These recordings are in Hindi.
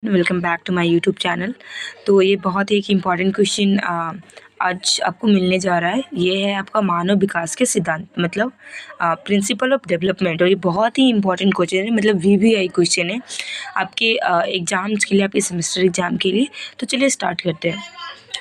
Welcome back to my YouTube channel. तो ये बहुत ही एक इम्पॉर्टेंट क्वेश्चन आज आपको मिलने जा रहा है। ये है आपका मानव विकास के सिद्धांत, मतलब प्रिंसिपल ऑफ डेवलपमेंट। और ये बहुत ही इंपॉर्टेंट क्वेश्चन है, मतलब वीवीआई क्वेश्चन है आपके एग्ज़ाम्स के लिए, आपके सेमेस्टर एग्ज़ाम के लिए। तो चलिए स्टार्ट करते हैं।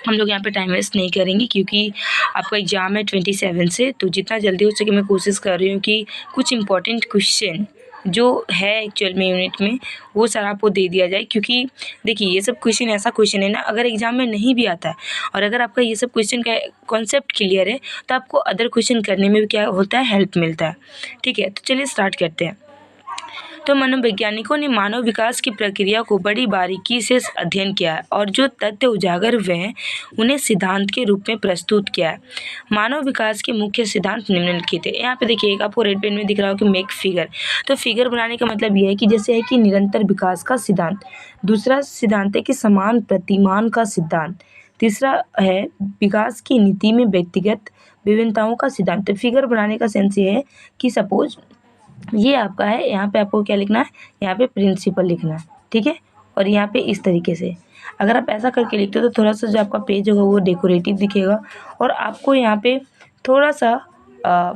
हम लोग यहाँ पे टाइम वेस्ट नहीं करेंगे क्योंकि आपका एग्ज़ाम है 27 से। तो जितना जल्दी हो सके मैं कोशिश कर रही हूँ कि कुछ इंपॉर्टेंट क्वेश्चन जो है एक्चुअल में यूनिट में वो सारा आपको दे दिया जाए। क्योंकि देखिए ये सब क्वेश्चन ऐसा क्वेश्चन है ना, अगर एग्ज़ाम में नहीं भी आता है और अगर आपका ये सब क्वेश्चन का कॉन्सेप्ट क्लियर है तो आपको अदर क्वेश्चन करने में भी क्या होता है, हेल्प मिलता है। ठीक है, तो चलिए स्टार्ट करते हैं। तो मनोवैज्ञानिकों ने मानव विकास की प्रक्रिया को बड़ी बारीकी से अध्ययन किया है और जो तथ्य उजागर हुए हैं उन्हें सिद्धांत के रूप में प्रस्तुत किया है। मानव विकास के मुख्य सिद्धांत निम्नलिखित है। यहाँ पे देखिए एक आपको रेड पेन में दिख रहा हो कि मेक फिगर। तो फिगर बनाने का मतलब ये है कि जैसे है कि निरंतर विकास का सिद्धांत। दूसरा सिद्धांत है कि समान प्रतिमान का सिद्धांत। तीसरा है विकास की नीति में व्यक्तिगत विभिन्नताओं का सिद्धांत। तो फिगर बनाने का सेंस ये है कि सपोज ये आपका है, यहाँ पे आपको क्या लिखना है, यहाँ पे प्रिंसिपल लिखना है। ठीक है, और यहाँ पे इस तरीके से अगर आप ऐसा करके लिखते हो तो थोड़ा सा जो आपका पेज होगा वो डेकोरेटिव दिखेगा और आपको यहाँ पे थोड़ा सा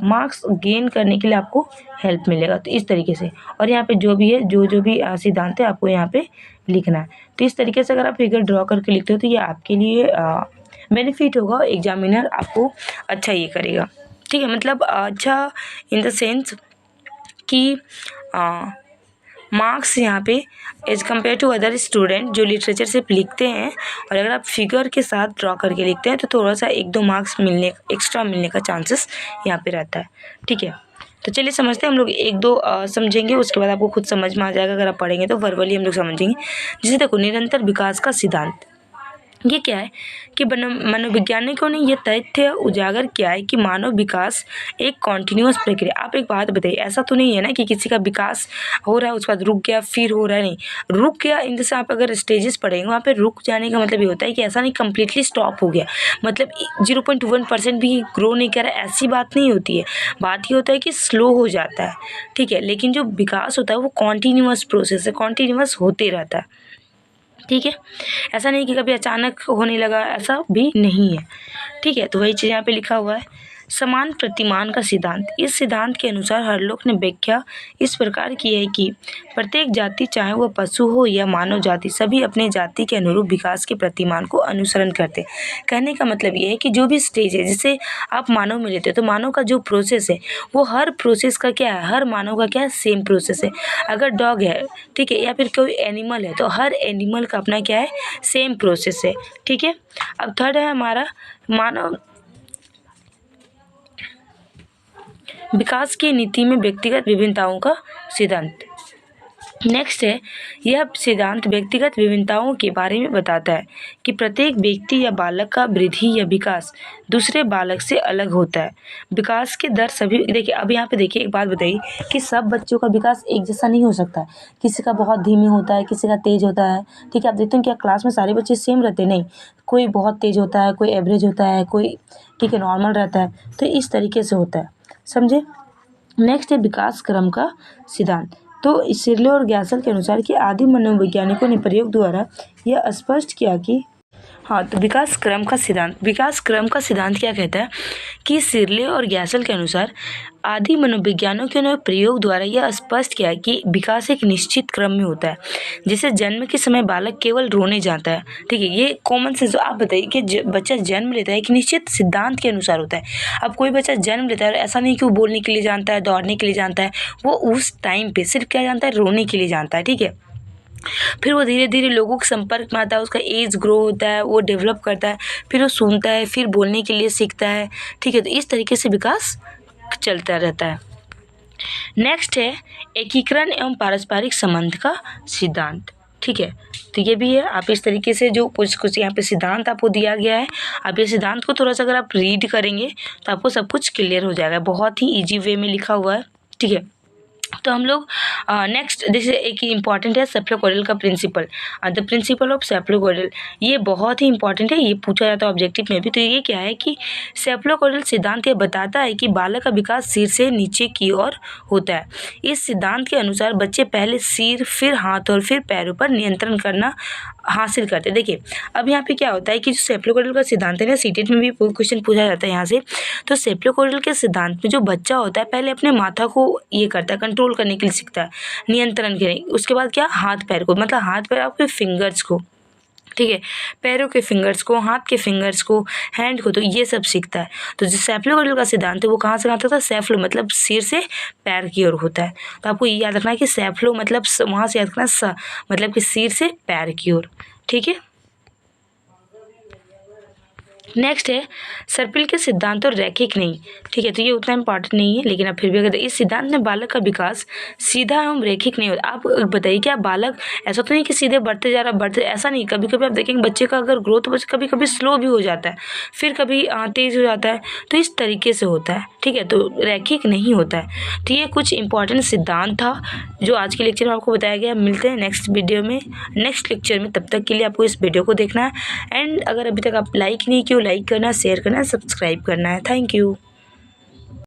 मार्क्स गेन करने के लिए आपको हेल्प मिलेगा। तो इस तरीके से, और यहाँ पे जो भी है जो भी सिद्धांत है आपको यहाँ पे लिखना है। तो इस तरीके से अगर आप फिगर ड्रॉ करके लिखते हो तो ये आपके लिए बेनिफिट होगा। एग्जामिनर आपको अच्छा ये करेगा। ठीक है, मतलब अच्छा इन द सेंस कि मार्क्स यहाँ पे as compared to other student जो लिटरेचर से लिखते हैं, और अगर आप फिगर के साथ ड्रॉ करके लिखते हैं तो थोड़ा सा 1-2 मार्क्स एक्स्ट्रा मिलने का चांसेस यहाँ पे रहता है। ठीक है, तो चलिए समझते हैं हम लोग। 1-2 समझेंगे, उसके बाद आपको खुद समझ में आ जाएगा अगर आप पढ़ेंगे तो। वर्बली हम लोग समझेंगे। जैसे देखो, निरंतर विकास का सिद्धांत ये क्या है कि मनोवैज्ञानिकों ने ये तथ्य उजागर किया है कि मानव विकास एक कॉन्टिन्यूअस प्रक्रिया। आप एक बात बताइए, ऐसा तो नहीं है ना कि किसी का विकास हो रहा है उसके बाद रुक गया फिर हो रहा है। नहीं, रुक गया इन जैसे आप अगर स्टेजेस पढ़ेंगे वहाँ पे रुक जाने का मतलब ये होता है कि ऐसा नहीं कम्प्लीटली स्टॉप हो गया, मतलब 0.1% भी ग्रो नहीं कर रहा, ऐसी बात नहीं होती है। बात ये होता है कि स्लो हो जाता है। ठीक है, लेकिन जो विकास होता है वो कॉन्टिन्यूअस प्रोसेस है, कॉन्टिन्यूअस होते रहता है। ठीक है, ऐसा नहीं कि कभी अचानक होने लगा, ऐसा भी नहीं है। ठीक है, तो वही चीज़ यहाँ पे लिखा हुआ है। समान प्रतिमान का सिद्धांत। इस सिद्धांत के अनुसार हरलोक ने व्याख्या इस प्रकार की है कि प्रत्येक जाति, चाहे वह पशु हो या मानव जाति, सभी अपने जाति के अनुरूप विकास के प्रतिमान को अनुसरण करते। कहने का मतलब ये है कि जो भी स्टेज है, जैसे आप मानव में लेते हो तो मानव का जो प्रोसेस है वो हर प्रोसेस का क्या है, हर मानव का क्या है, सेम प्रोसेस है। अगर डॉग है, ठीक है, या फिर कोई एनिमल है तो हर एनिमल का अपना क्या है, सेम प्रोसेस है। ठीक है, अब थर्ड है हमारा मानव विकास की नीति में व्यक्तिगत विभिन्नताओं का सिद्धांत। नेक्स्ट है, यह सिद्धांत व्यक्तिगत विभिन्नताओं के बारे में बताता है कि प्रत्येक व्यक्ति या बालक का वृद्धि या विकास दूसरे बालक से अलग होता है। विकास के दर सभी, देखिए अब यहाँ पे देखिए एक बात बताइए कि सब बच्चों का विकास एक जैसा नहीं हो सकता है। किसी का बहुत धीमे होता है, किसी का तेज होता है। ठीक है, आप देखते हैं क्या क्लास में सारे बच्चे सेम रहते हैं? नहीं, कोई बहुत तेज होता है, कोई एवरेज होता है, कोई ठीक है नॉर्मल रहता है। तो इस तरीके से होता है, समझे। नेक्स्ट है विकास क्रम का सिद्धांत। तो सिरले और गैसल के अनुसार कि आदि मनोवैज्ञानिकों ने प्रयोग द्वारा यह स्पष्ट किया कि हाँ, तो विकास क्रम का सिद्धांत क्या कहता है कि सिरले और गैसल के अनुसार आदि मनोविज्ञानिकों ने प्रयोग द्वारा यह स्पष्ट किया कि विकास एक निश्चित क्रम में होता है। जैसे जन्म के समय बालक केवल रोने जाता है। ठीक है, ये कॉमन सेंस। आप बताइए कि बच्चा जन्म लेता है एक निश्चित सिद्धांत के अनुसार होता है। अब कोई बच्चा जन्म लेता है, ऐसा नहीं कि वो बोलने के लिए जानता है, दौड़ने के लिए जानता है, वो उस टाइम पे सिर्फ क्या जानता है, रोने के लिए जानता है। ठीक है, फिर वो धीरे धीरे लोगों के संपर्क में आता है, उसका एज ग्रो होता है, वो डेवलप करता है, फिर वो सुनता है, फिर बोलने के लिए सीखता है। ठीक है, तो इस तरीके से विकास चलता रहता है। नेक्स्ट है एकीकरण एवं पारस्परिक संबंध का सिद्धांत। ठीक है, तो ये भी है। आप इस तरीके से जो कुछ यहाँ पे सिद्धांत आपको दिया गया है, आप ये सिद्धांत को थोड़ा सा अगर आप रीड करेंगे तो आपको सब कुछ क्लियर हो जाएगा। बहुत ही ईजी वे में लिखा हुआ है। ठीक है, तो हम लोग नेक्स्ट जैसे एक इम्पॉर्टेंट है सेफ्लोकोइडल का प्रिंसिपल, द प्रिंसिपल ऑफ सेफ्लोकोइडल। ये बहुत ही इंपॉर्टेंट है, ये पूछा जाता है ऑब्जेक्टिव में भी। तो ये क्या है कि सेफ्लोकोइडल सिद्धांत ये बताता है कि बालक का विकास सिर से नीचे की ओर होता है। इस सिद्धांत के अनुसार बच्चे पहले सिर, फिर हाथ और फिर पैरों पर नियंत्रण करना हासिल करते हैं। देखिए अब यहाँ पे क्या होता है कि जो सेफ्लोकोइडल का सिद्धांत है ना, सीटेट में भी क्वेश्चन पूछा जाता है यहाँ से। तो सेफ्लोकोइडल के सिद्धांत में जो बच्चा होता है पहले अपने माथा को ये करता है, कंट्रोल करने के लिए सीखता है, नियंत्रण के लिए। उसके बाद क्या, हाथ पैर को, मतलब हाथ पैर आपके फिंगर्स को, ठीक है, पैरों के फिंगर्स को, हाथ के फिंगर्स को, हैंड को, तो ये सब सीखता है। तो जो सेफ्लोकोइडल का सिद्धांत है वो कहाँ से आता था, सेफ्लो मतलब सिर से पैर की ओर होता है। तो आपको ये याद रखना है कि सेफ्लो मतलब वहाँ से याद रखना स, मतलब कि सिर से पैर की ओर, ठीक है। नेक्स्ट है सर्पिल के सिद्धांत और रैखिक नहीं, ठीक है। तो ये उतना इम्पॉर्टेंट नहीं है, लेकिन अब फिर भी अगर इस सिद्धांत में बालक का विकास सीधा एवं रैखिक नहीं होता। आप बताइए क्या बालक ऐसा तो नहीं कि सीधे बढ़ते जा रहा, बढ़ते, ऐसा नहीं। कभी कभी आप देखेंगे बच्चे का अगर ग्रोथ कभी कभी स्लो भी हो जाता है, फिर कभी तेज़ हो जाता है, तो इस तरीके से होता है, ठीक है। तो रैखिक नहीं होता है। तो ये कुछ इंपॉर्टेंट सिद्धांत था जो आज के लेक्चर में आपको बताया गया। मिलते हैं नेक्स्ट वीडियो में, नेक्स्ट लेक्चर में। तब तक के लिए आपको इस वीडियो को देखना है, एंड अगर अभी तक आप लाइक नहीं किया, लाइक करना, शेयर करना, सब्सक्राइब करना है। Thank you.